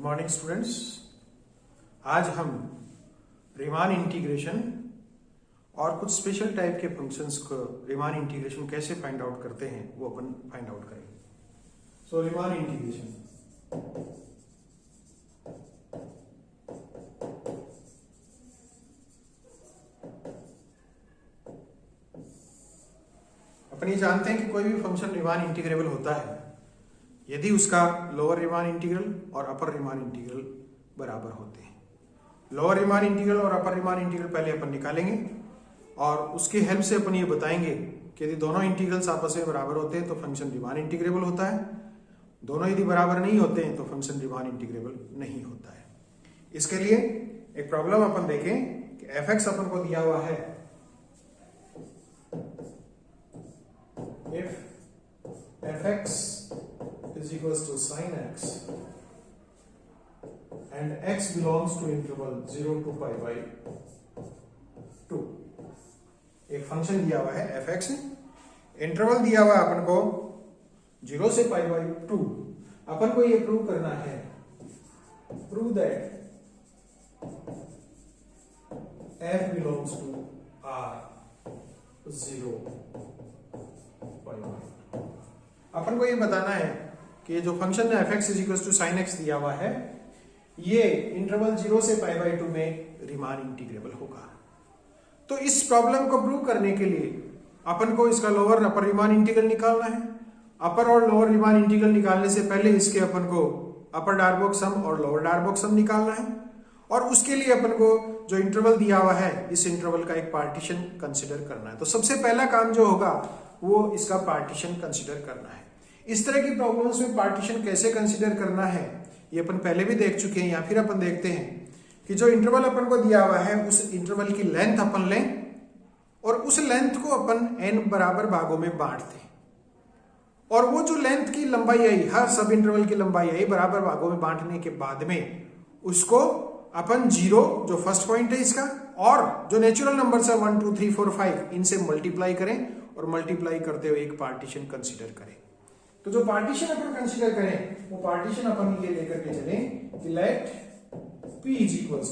Morning students. आज हम Riemann integration और कुछ स्पेशल टाइप के फंक्शंस को रीमान इंटीग्रेशन कैसे फाइंड आउट करते हैं वो अपन फाइंड आउट करेंगे। सो रीमान इंटीग्रेशन अपन ये जानते हैं कि कोई भी फंक्शन रीमान इंटीग्रेबल होता है यदि उसका लोअर रीमान इंटीग्रल और अपर रीमान इंटीग्रल बराबर होते हैं। लोअर रीमान इंटीग्रल और अपर रीमान इंटीग्रल पहले अपन निकालेंगे और उसकी हेल्प से अपन ये बताएंगे कि यदि दोनों इंटीग्रल्स आपस में बराबर होते हैं तो फंक्शन रीमान इंटीग्रेबल होता है, दोनों यदि बराबर नहीं होते हैं तो फंक्शन रीमान इंटीग्रेबल नहीं होता है। इसके लिए एक प्रॉब्लम अपन देखें कि f(x) अपन को दिया हुआ है, if f(x) is equals to sin x and x belongs to interval 0 to pi by 2। एक फंक्शन दिया हुआ है f(x), इंटरवल दिया हुआ है अपन को 0 से pi by 2। अपन को ये प्रूव करना है, prove that f belongs to R 0 pi by 2। अपन को ये बताना है कि जो फंक्शन है f(x) is equals to sin x दिया हुआ है ये इंटरवल 0 से pi by 2 में रीमान इंटीग्रेबल होगा। तो इस प्रॉब्लम को प्रूव करने के लिए अपन को इसका लोअर अपर रीमान इंटीग्रल निकालना है। अपर और लोअर रीमान इंटीग्रल निकालने से पहले इसके अपन को अपर डार्बोक सम और लोअर डार्बोक सम निकालना है और उसके लिए अपन को जो इंटरवल दिया हुआ है इस इंटरवल का एक पार्टीशन कंसिडर करना है। तो सबसे पहला काम जो होगा वो इसका पार्टीशन कंसिडर करना है। इस तरह की प्रॉब्लम्स में पार्टीशन कैसे कंसिडर करना है ये अपन पहले भी देख चुके हैं, या फिर अपन देखते हैं कि जो इंटरवल अपन को दिया हुआ है उस इंटरवल की लेंथ अपन लें और उस लेंथ को अपन n बराबर भागों में बांट दें और वो जो लेंथ की लंबाई आई, हर सब इंटरवल की लंबाई आई बराबर भागों में बांटने के बाद में उसको अपन 0 जो फर्स्ट पॉइंट है इसका और जो नेचुरल नंबर है 1 2 3 4 5 इनसे मल्टीप्लाई करें और मल्टीप्लाई करते हुए एक पार्टीशन कंसिडर करें। तो जो पार्टीशन अपन कंसिडर करें वो पार्टीशन अपन ये लेकर के चले कि let p is equals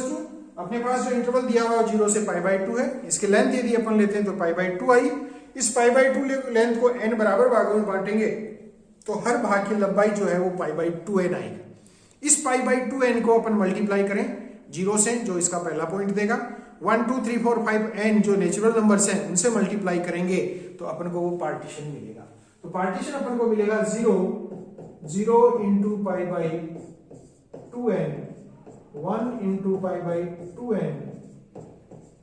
to अपने पास जो इंटरवल दिया हुआ है 0 से pi by 2 है, इसकी लेंथ यदि अपन लेते हैं तो pi by 2 आई। इस pi by 2 लेंथ को n बराबर भागों में बांटेंगे तो हर भाग की लंबाई जो है वो pi by 2n आएगी। इस pi by 2n को अपन मल्टीप्लाई करें 0 से जो इसका पहला पॉइंट देगा, 1 2 3 4 5 n जो नेचुरल नंबर्स हैं उनसे मल्टीप्लाई करेंगे तो अपन को वो पार्टीशन मिलेगा। तो पार्टीशन अपन को मिलेगा 0 into pi by 2n, 1 into pi by 2n,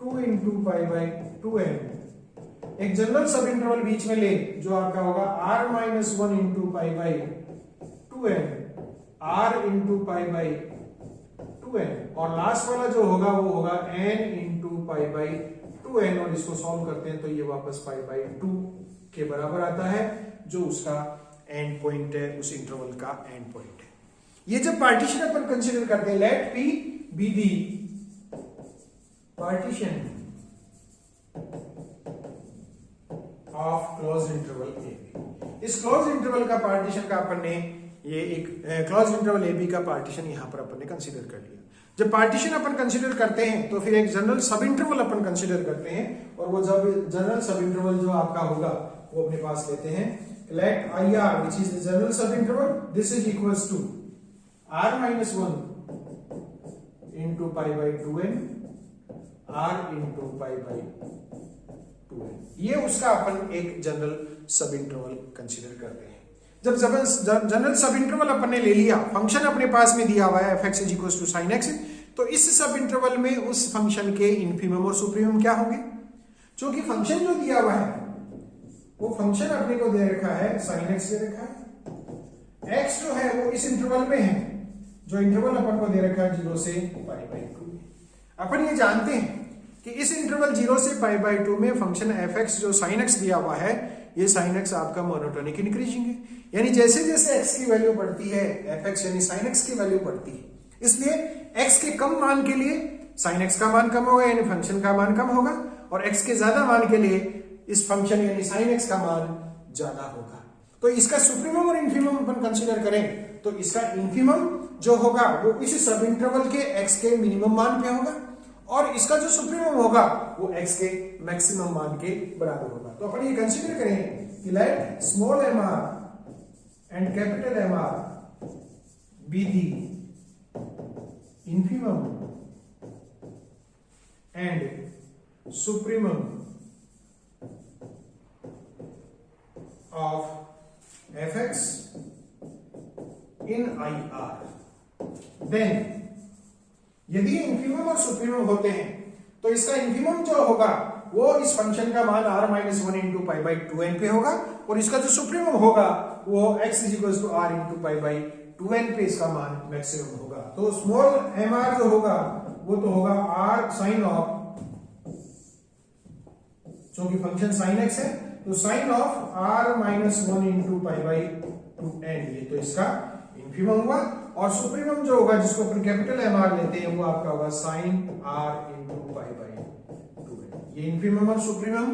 2 into pi by 2n। एक जनरल सब इंटरवल बीच में ले जो आपका होगा r minus 1 into pi by 2n, r into pi by 2n और लास्ट वाला जो होगा वो होगा n into pi by 2n और इसको सॉल्व करते हैं तो ये वापस pi by 2 के बराबर आता है जो उसका एंड पॉइंट है, उस इंटरवल का एंड पॉइंट है। ये जब पार्टीशन अपन कंसीडर करते हैं, let p be the partition of closed interval a b. इस क्लोज्ड इंटरवल का पार्टीशन का अपन ने ये एक क्लोज्ड इंटरवल ए बी का पार्टीशन यहां पर अपन ने कंसीडर कर लिया। जब पार्टीशन अपन कंसीडर करते हैं तो फिर एक जनरल सब इंटरवल अपन कंसीडर करते हैं और वो जब जनरल सब इंटरवल जो आपका होगा वो अपने पास लेते हैं। Let IR which is the general subinterval, this is equals to R minus 1 into pi by 2n, R into pi by 2n। ये उसका अपन एक जनरल सब इंटरवल कंसीडर करते हैं। जब जनरल सब इंटरवल अपन ने ले लिया, फंक्शन अपने पास में दिया हुआ है f(x) is equals to sin x, तो इस सब इंटरवल में उस फंक्शन के इन्फीमम और सुप्रीमम क्या होंगे? क्योंकि फंक्शन जो दिया हुआ है वो फंक्शन अपने को दे रखा है sin x दे रखा है, x जो है वो इस इंटरवल में है जो इंटरवल अपन को दे रखा है 0 से pi by 2 में। अपन ये जानते हैं कि इस इंटरवल 0 से pi by 2 में फंक्शन f(x) जो sin x दिया हुआ है ये sin x आपका मोनोटोनिक इंक्रीजिंग है, यानी जैसे जैसे x की वैल्यू बढ़ती है f(x) यानी sin x की वैल्यू बढ़ती है, इसलिए x के कम मान के लिए sin x का मान कम होगा यानी फंक्शन का मान कम होगा और x के ज्यादा मान के लिए इस फंक्शन यानी sin x का मान ज्यादा होगा। तो इसका सुप्रीमम और इन्फीमम अपन कंसीडर करें तो इसका इन्फीमम जो होगा वो इस सब इंटरवल के x के मिनिमम मान पे होगा और इसका जो सुप्रीमम होगा वो x के मैक्सिमम मान के बराबर होगा। तो अपन ये कंसीडर करें कि let small m r and capital M R be the infimum and supremum of fx in IR, then यदि इन्फीमम और सुप्रीमम होते हैं तो इसका इन्फीमम जो होगा वो इस फंक्शन का मान r minus 1 into pi by 2n पे होगा और इसका जो सुप्रीमम होगा वो x is equal to r into pi by 2n पे इसका मान मैक्सिमम होगा। तो स्मॉल एम आर जो होगा वो तो होगा r साइन ऑफ, क्योंकि फंक्शन साइन x है तो sine of r minus 1 into pi by 2n, ये तो इसका इन्फीमम हुआ। और सुप्रीमम जो होगा जिसको अपन कैपिटल एम आर लेते हैं वो आपका होगा sine r into pi by 2n। ये इन्फीमम और सुप्रीमम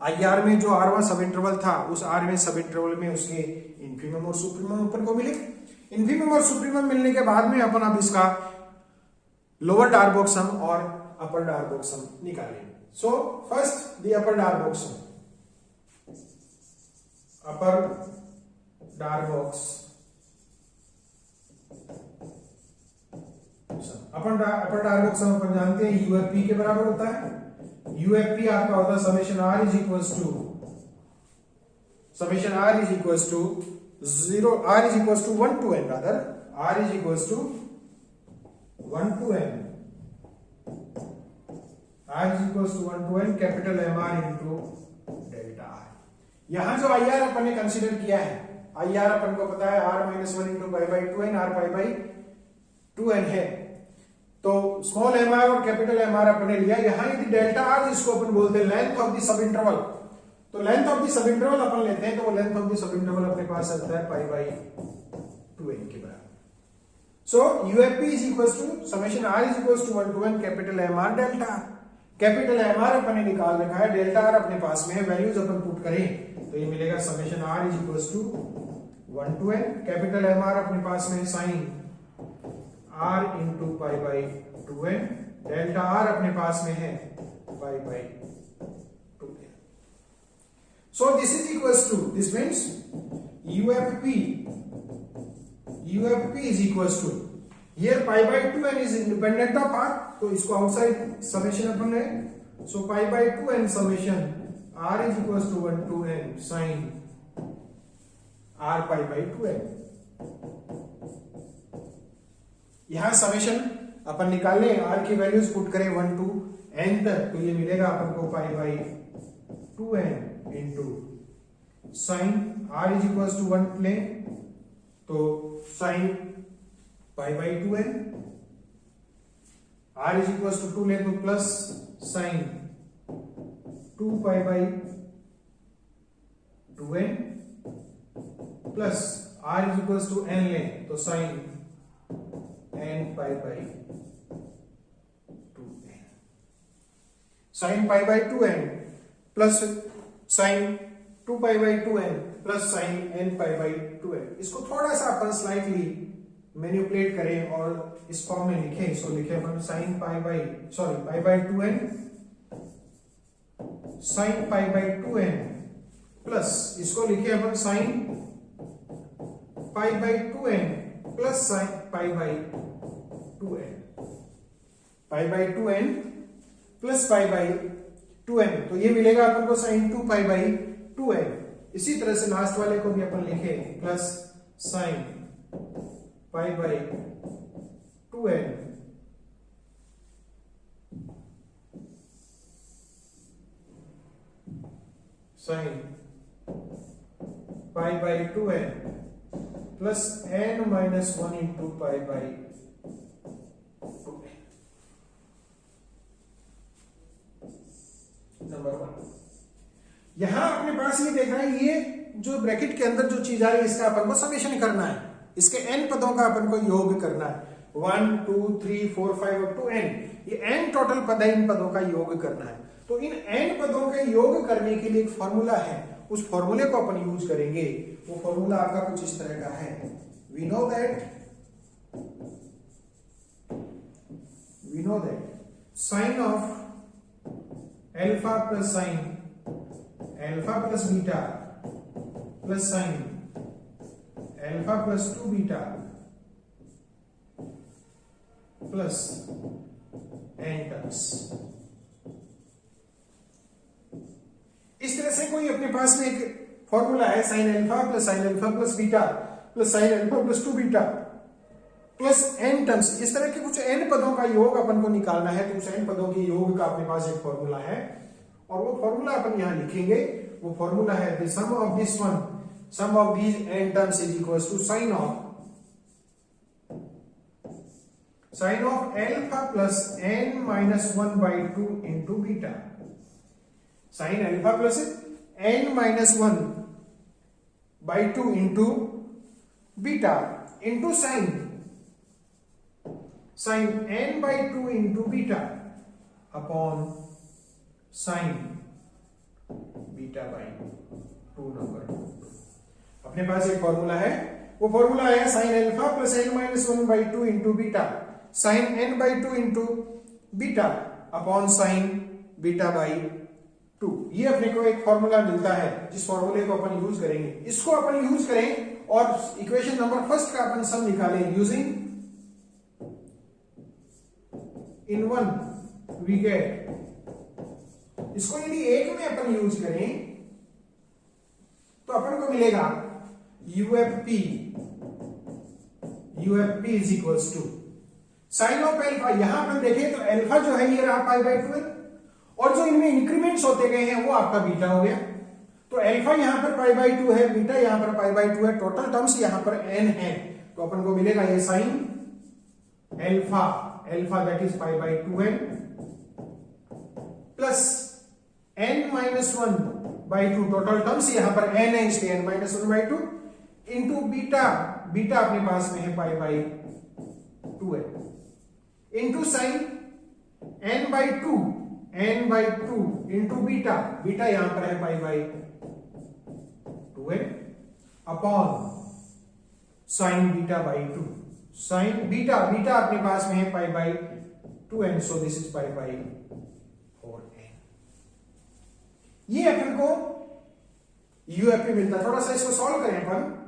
आई आर में जो r1 सब इंटरवल था उस r सब इंटरवल में उसके इन्फीमम और सुप्रीमम अपन को मिले। इन्फीमम और सुप्रीमम मिलने के बाद में अपन अब इसका लोअर डार्बोग सम और अपर डार्बोग सम निकालेंगे। सो फर्स्ट द अपर डार्बोग सम, अपर डार्बोग अपर डार्बोग सम अपन जानते हैं यूएफपी के बराबर होता है। यूएफपी आपका होता है summation r is equals to 0, r is equals to 1 to n, rather r is equals to 1 to n, r is equals to 1 to n capital M R into delta r। यहां जो I R अपन ने consider किया है, I R अपन को पता है r minus 1 into pi by 2n, r pi by 2n है। तो स्मॉल एम आर और कैपिटल एम आर अपन ने लिया। यहां यदि डेल्टा आर जिसको अपन बोलते हैं length of the sub interval, तो length of the sub interval अपन लेते हैं तो वो length of the sub interval अपने पास आता है पाई बाई 2n के बराबर। So UFP is equals to summation r is equals to 1 to n capital M R delta R. Capital M R अपन ने निकाल रखा है, डेल्टा आर अपने पास में है, वैल्यूज अपन पुट करें तो ये मिलेगा summation r is equals to 1 to n capital M R अपने पास में sine r into pi by 2n, delta r अपने पास में है pi by 2n। So this is equals to, this means UFP is equals to, here pi by 2n is independent of r, तो इसको outside summation अपन है। सो pi by 2n summation r is equals to 1 to n sin r pi by 2n। यहां summation अपन निकाल लें, r की values put करें 1 to n तक, तो ये मिलेगा अपन को pi by 2n into sine r is equals to 1 ले तो sine pi by 2n, r is equals to 2 ले तो plus sine 2 pi by 2n plus r is equals to n ले तो sine n pi by 2n, sine pi by 2n plus sine 2 pi by 2n plus sine n pi by 2n। इसको थोड़ा सा अपन slightly manipulate करें और इस form में लिखें, इसको लिखें अपन sine pi by pi by 2n sine pi by 2n plus इसको लिखें अपन sine pi by 2n plus sine pi by 2n, pi by 2n plus pi by 2n, तो ये मिलेगा अपन को साइन 2 पाई बाई 2n। इसी तरह से लास्ट वाले को भी अपन लिखे plus sine pi by 2n sine pi by 2n plus n minus 1 into pi by 2n। Number 1 यहां अपने पास ये देख रहा है, ये जो ब्रैकेट के अंदर जो चीज आ रही है इसका अपन को समेशन करना है, इसके n पदों का अपन को योग करना है, 1 2 3 4 5 अप टू n, ये n टोटल पद है, इन पदों का योग करना है। तो इन n पदों के योग करने के लिए एक फॉर्मूला है, उस फॉर्मूले को अपन यूज करेंगे। वो फॉर्मूला आपका कुछ इस तरह का है, we know that sine of alpha plus sine alpha plus beta plus sine alpha plus 2 beta plus n terms. इस तरह से कोई अपने पास में एक फॉर्मूला है, sine alpha plus beta plus sine alpha plus 2 beta plus n terms. इस तरह के कुछ n पदों का योग अपन को निकालना है, तो उस n पदों के योग का अपने पास एक फॉर्मूला है, और वो फॉर्मूला अपन यहां लिखेंगे। वो फॉर्मूला है the sum of this one, sum of these n terms is equals to sine of alpha plus n minus 1 by 2 into beta. Sine alpha plus n minus 1 by 2 into beta into sine n by 2 into beta upon sine beta by 2 number 2। अपने पास एक formula है, वो formula है sine alpha plus n minus 1 by 2 into beta sign n by 2 into beta upon sine beta by 2। ये अपने को एक फॉर्मूला मिलता है, जिस फॉर्मूले को अपन यूज करेंगे। इसको अपन यूज करें और इक्वेशन नंबर फर्स्ट का अपन सम निकालें using in one we get. इसको यदि एक में अपन यूज करें तो अपन को मिलेगा UFP is equals to sine of alpha. यहां पर देखें तो एल्फा जो है ये रहा पाई बाई 2 और जो इनमें इंक्रीमेंट्स होते गए हैं वो आपका बीटा हो गया। तो एल्फा यहां पर पाई बाई 2 है, बीटा यहां पर पाई बाई 2 है, टोटल टर्म्स यहां पर n है। तो अपन को मिलेगा ये sine alpha that is pi by 2n plus n minus 1 by 2, total terms यहां पर n है इसलिए n minus 1 by 2 into beta अपने पास में है pi by 2n into sine n by 2 into beta यहां पर है pi by 2n upon sine beta by 2। Sign beta अपने पास में है pi by 2n, so this is pi by 4n। ये अपन को यूएफपी मिलता है। थोड़ा सा इसको सॉल्व करें अपन,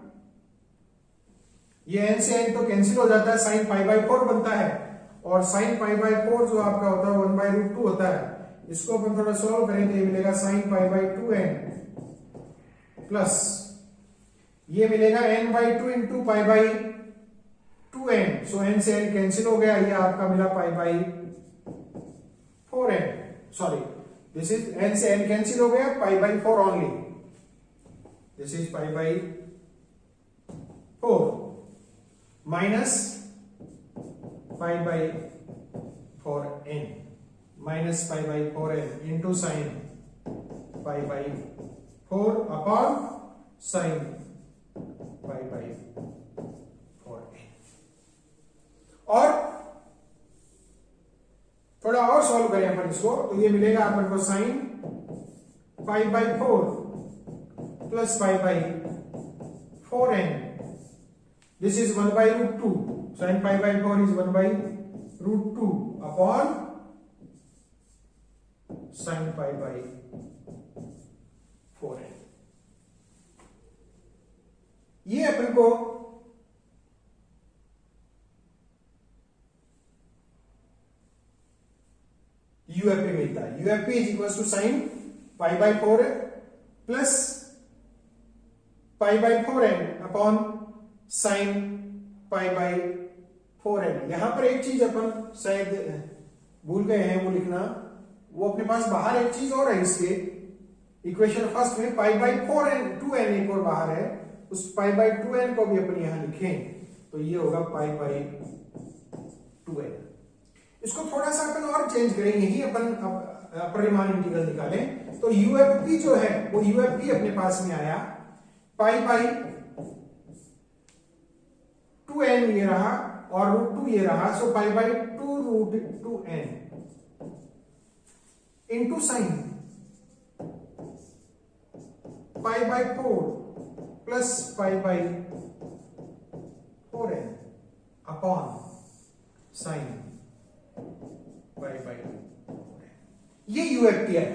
ये n से n तो कैंसिल हो जाता है, साइन पाई बाई 4 बनता है, और साइन पाई बाई 4 जो आपका होता है 1 by रूट 2 होता है। इसको अपन थोड़ा सॉल्व करें तो ये मिलेगा sign pi by 2n plus ये मिलेगा n by 2 into pi by 2n, so n से n कैंसिल हो गया, ये आपका मिला पाई by 4n। Sorry, this is n से n कैंसिल हो गया, पाई by 4 only, this is pi by 4 minus pi by 4n minus pi by 4n into sine pi by 4 upon sine pi by 4n। और थोड़ा और solve करें अपन इसको तो ये मिलेगा अपन को sine pi by 4 plus pi by 4n, this is 1 by root 2, sine pi by 4 is 1 by root 2 upon sine pi by 4n। ये अपन को यूएफपी मिलता है। UFP is equal to sine pi by 4 plus pi by 4n upon sine pi by 4n। यहां पर एक चीज अपन शायद भूल गए हैं वो लिखना, वो अपने पास बाहर एक चीज और है इसके इक्वेशन फर्स्ट में, पाई बाई 4n 2n एक और बाहर है, उस पाई बाई 2n को भी अपन यहां लिखें तो ये होगा पाई बाई 2n। इसको थोड़ा सा अपन और चेंज करें, यही अपन परिमाण इंटीग्रल निकालें तो यूएफपी जो है वो यूएफपी अपने पास में आया पाई बाई 2n ये रहा और रूट 2 ये रहा, so pi by 2 root 2n into sine pi by 4 plus pi by 4n upon sine pi by 4n। ये यूएफपी है।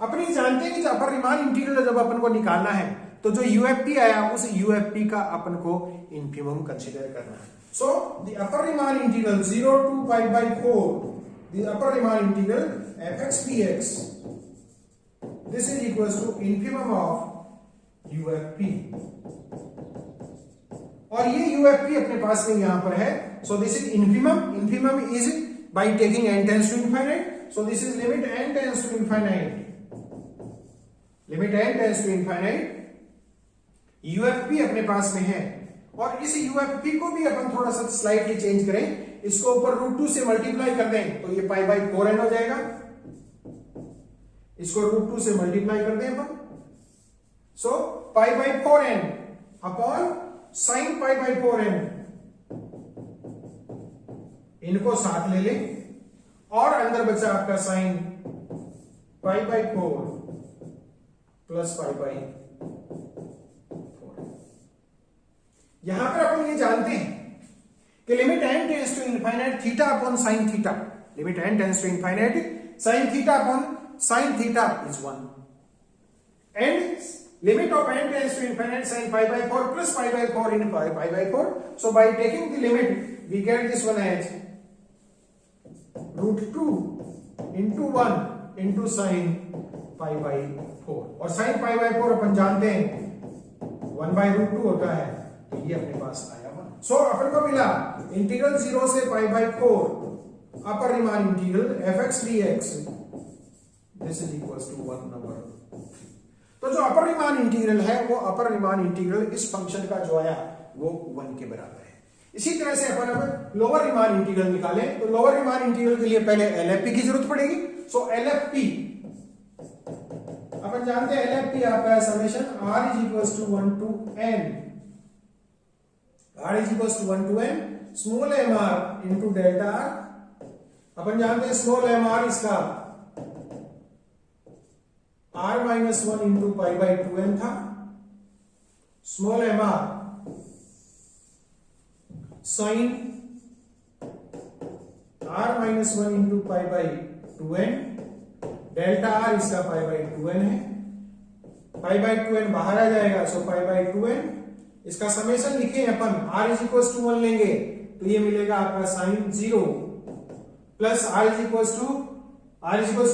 अपनी जानते हैं कि अपर रीमान इंटीग्रल जब अपन को निकालना है तो जो यूएफपी आया उस यूएफपी का अपन को इन्फिमम कंसीडर करना है। So the upper Riemann integral 0 to pi by 4, the upper Riemann integral fx dx, this is equals to infimum of UFP। और ये UFP अपने पास में यहां पर है। So this is infimum। Infimum is by taking n tends to infinite। So this is limit n tends to infinite। Limit n tends to infinite। UFP अपने पास में है और इस UFP को भी अपन थोड़ा सा स्लाइटली चेंज करें, इसको ऊपर √2 से मल्टीप्लाई कर दें तो ये पाई बाई 4n हो जाएगा। इसको √2 से मल्टीप्लाई कर दें अपन, so pi by 4n upon sine pi by 4n, इनको साथ ले लें और अंदर बचा आपका sine pi by 4 plus pi by 4। यहां पर अपन ये जानते हैं कि limit n tends to infinite theta upon sine theta, limit n tends to infinite sine theta upon sin theta is 1 and limit of n tends to infinite sin pi by 4 plus pi by 4 in pi by 4. So by taking the limit we get this one as √2 into 1 into sin pi by 4 और sin pi by 4 अपन जानते हैं 1 by √2 होता है, तो ये अपने पास आया 1। सो अपन को मिला इंटीग्रल 0 से pi by 4 upper Riemann integral fx dx, this is equals to 1 number। तो जो अपर रीमान इंटीग्रल है वो अपर रीमान इंटीग्रल इस फंक्शन का जो आया वो 1 के बराबर है। इसी तरह से अपन अब लोअर रीमान इंटीग्रल निकालें तो लोअर रीमान इंटीग्रल के लिए पहले LFP की जरूरत पड़ेगी। सो LFP अपन जानते हैं LFP आपका summation r is equals to 1 to n, r is equals to 1 to n small mr into delta r। अपन जानते हैं स्मॉल mr इसका r minus 1 into pi by 2n था, small mr sine r minus 1 into pi by 2n, delta r इसका pi by 2n है, pi by 2n बाहर आ जाएगा सो pi by 2n, इसका summation लिखे अपन r is equals to 1 लेंगे तो ये मिलेगा आपका sine 0 plus r is equals to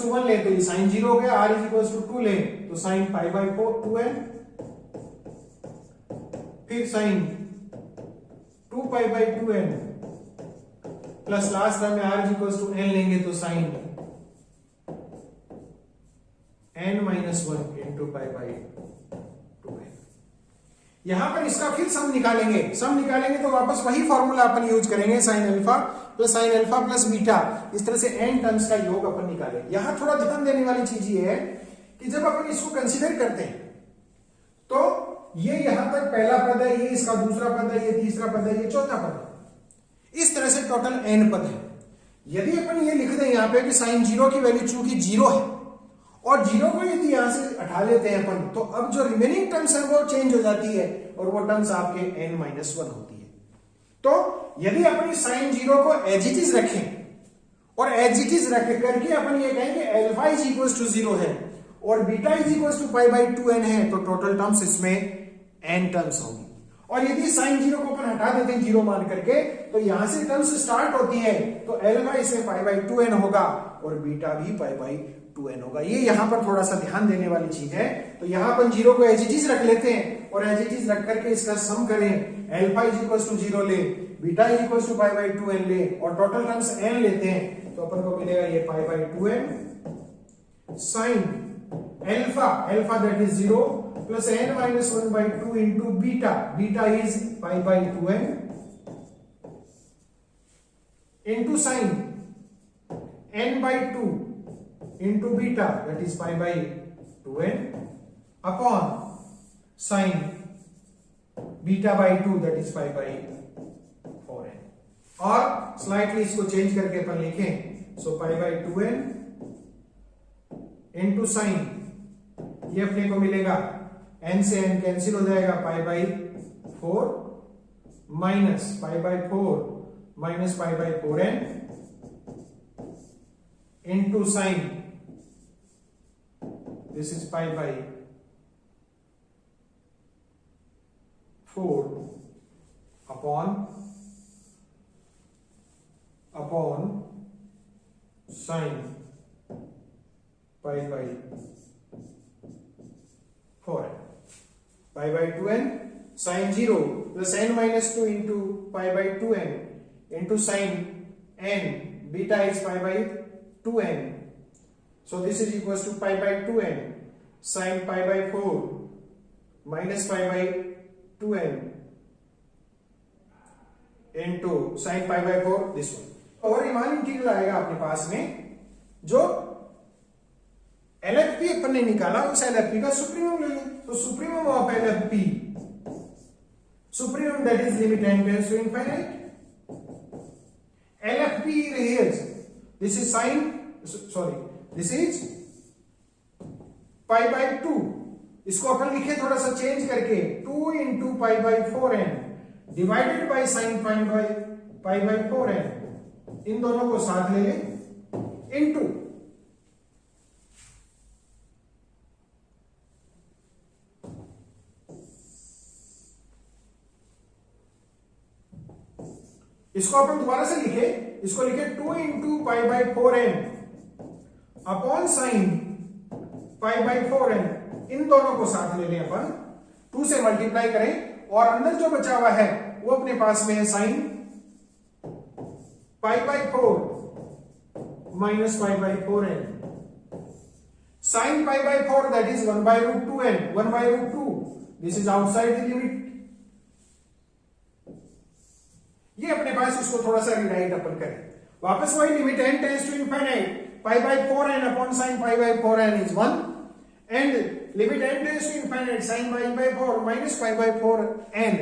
1 ले तो ये साइन 0 हो गया, r is equals to 2 ले तो साइन पाई बाई 2n, फिर sine 2 pi by 2n plus last term में r is equals to n लेंगे तो sine n minus 1 into pi by 2n। यहां पर इसका फिर सम निकालेंगे, सम निकालेंगे तो वापस वही फॉर्मूला अपन यूज करेंगे साइन अल्फा प्लस बीटा, इस तरह से n टर्म्स का योग अपन निकालेंगे। यहां थोड़ा ध्यान देने वाली चीज ये है कि जब अपन इसको कंसीडर करते हैं तो ये यहां तक पहला पद है, ये इसका दूसरा पद है, ये तीसरा पद है, ये चौथा पद है, इस तरह से टोटल n पद है। यदि अपन ये लिख दें यहां पे कि साइन 0 की वैल्यू चूंकि 0 है और 0 को यदि यहां से हटा लेते हैं अपन तो अब जो रिमेनिंग टर्म्स है वो चेंज हो जाती है और वो टर्म्स आपके n-1 होती है। तो यदि अपनी साइन 0 को एज इट इज रखें और एज इट इज रख करके अपन ये कहें कि अल्फा इज इक्वल्स टू 0 है और beta is equals to pi by 2n है तो टोटल टर्म्स इसमें n टर्म्स होगी। और यदि साइन 0 को अपन हटा देते हैं 0 मान करके तो यहां से टर्म्स स्टार्ट होती है तो अल्फा इसमें पाई बाई 2n होगा और बीटा भी पाई बाई 2n होगा। ये यहां पर थोड़ा सा ध्यान देने वाली चीज है। तो यहां अपन 0 को एज इट इज रख लेते हैं और एज इट इज रख करके इसका सम करें, अल्फा इज इक्वल्स टू 0 ले, beta is equals to pi by 2n ले और टोटल टर्म्स n लेते हैं तो अपन को मिलेगा ये पाई by 2n sine alpha that is 0 plus n-1/2 into beta is pi by 2n into sin n/2 into beta that is pi by 2n upon sin beta by 2 that is pi by 4n। और slightly इसको change करके अपन लिखें सो pi by 2n into sin ये अपने को मिलेगा n से n cancel हो जाएगा, pi by 4 minus pi by 4 minus pi by 4n into sine, this is pi by 4 upon sine pi by 4n, pi by 2n sine 0 plus n minus 2 into pi by 2n into sine n, beta is pi by 2n, so this is equals to pi by 2n sin pi by 4 minus pi by 2n into sin pi by 4, this one. और Riemann integral आएगा अपने पास में, जो LFP अपन ने निकाला उस LFP का सुप्रीमम ले लें, तो supremum of LFP, supremum that is limit n tends to infinite, LFP is this is sin, sorry, this is pi by 2, इसको अपन लिखे थोड़ा सा चेंज करके 2 into pi by 4n divided by sine pi by 4n, इन दोनों को साथ ले लें इंटू इसको अपन दोबारा से लिखे, इसको लिखे 2 into pi by 4n upon sine pi by 4n, इन दोनों को साथ ले लें अपन, 2 से मल्टीप्लाई करें और अंदर जो बचा हुआ है वो अपने पास में है sine pi by 4 minus pi by 4n, sine pi by 4 that is 1 by root 2n, 1 by root 2, this is outside the limit, ये अपने पास, इसको थोड़ा सा रिराइट अपन करें, वापस वही limit n tends to infinite, pi by 4n upon sin pi by 4n is 1, and limit n tends to infinite sin pi by 4 minus pi by 4n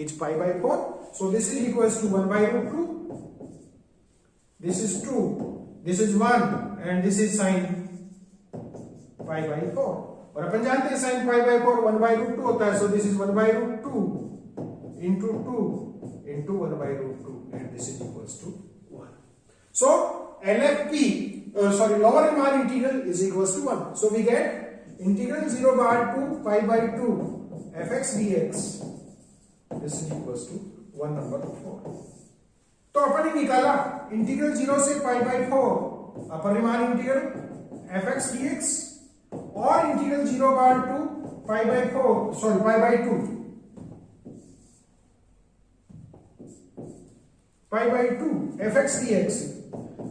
is pi by 4, so this is equals to 1 by root 2, this is 2, this is 1 and this is sin pi by 4, और अपन जानते हैं sin pi by 4 1 by root 2 होता है, so this is 1 by root 2 into 2 into 1 by root 2 and this is equals to 1. So LFP, lower Riemann integral is equals to 1. So we get integral 0 bar to pi by 2 fx dx, this is equals to 1 number 4. तो अपन ने निकाला integral 0 से pi by 4 upper Riemann integral fx dx और integral 0 bar to pi by 2 pi by 2 fx dx,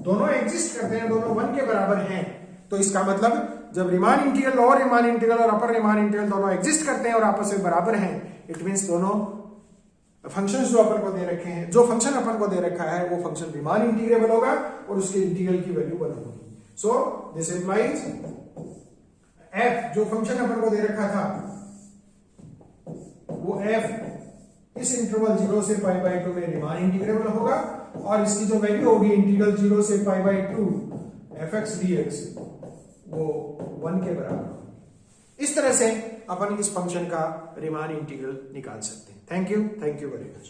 दोनों exist करते हैं, दोनों 1 के बराबर हैं, तो इसका मतलब जब Riemann integral, lower Riemann integral और अपर रीमान इंटीग्रल दोनों एग्जिस्ट करते हैं और आपस में बराबर हैं, इट मींस दोनों फंक्शंस जो अपन को दे रखे हैं, जो फंक्शन अपन को दे रखा है वो फंक्शन रीमान इंटीग्रेबल होगा और उसके इंटीग्रल की वैल्यू 1 होगी. सो दिस इंप्लाइज f जो फंक्शन अपन को दे रखा था वो f इस इंटरवल 0 से पाई बाई 2 में रीमान इंटीग्रेबल होगा और इसकी जो वैल्यू होगी इंटीग्रल 0 से पाई बाई 2 fx dx वो 1 के बराबर होगी. इस तरह से अपन इस फंक्शन का रीमान इंटीग्रल निकाल सकते हैं. Thank you very much.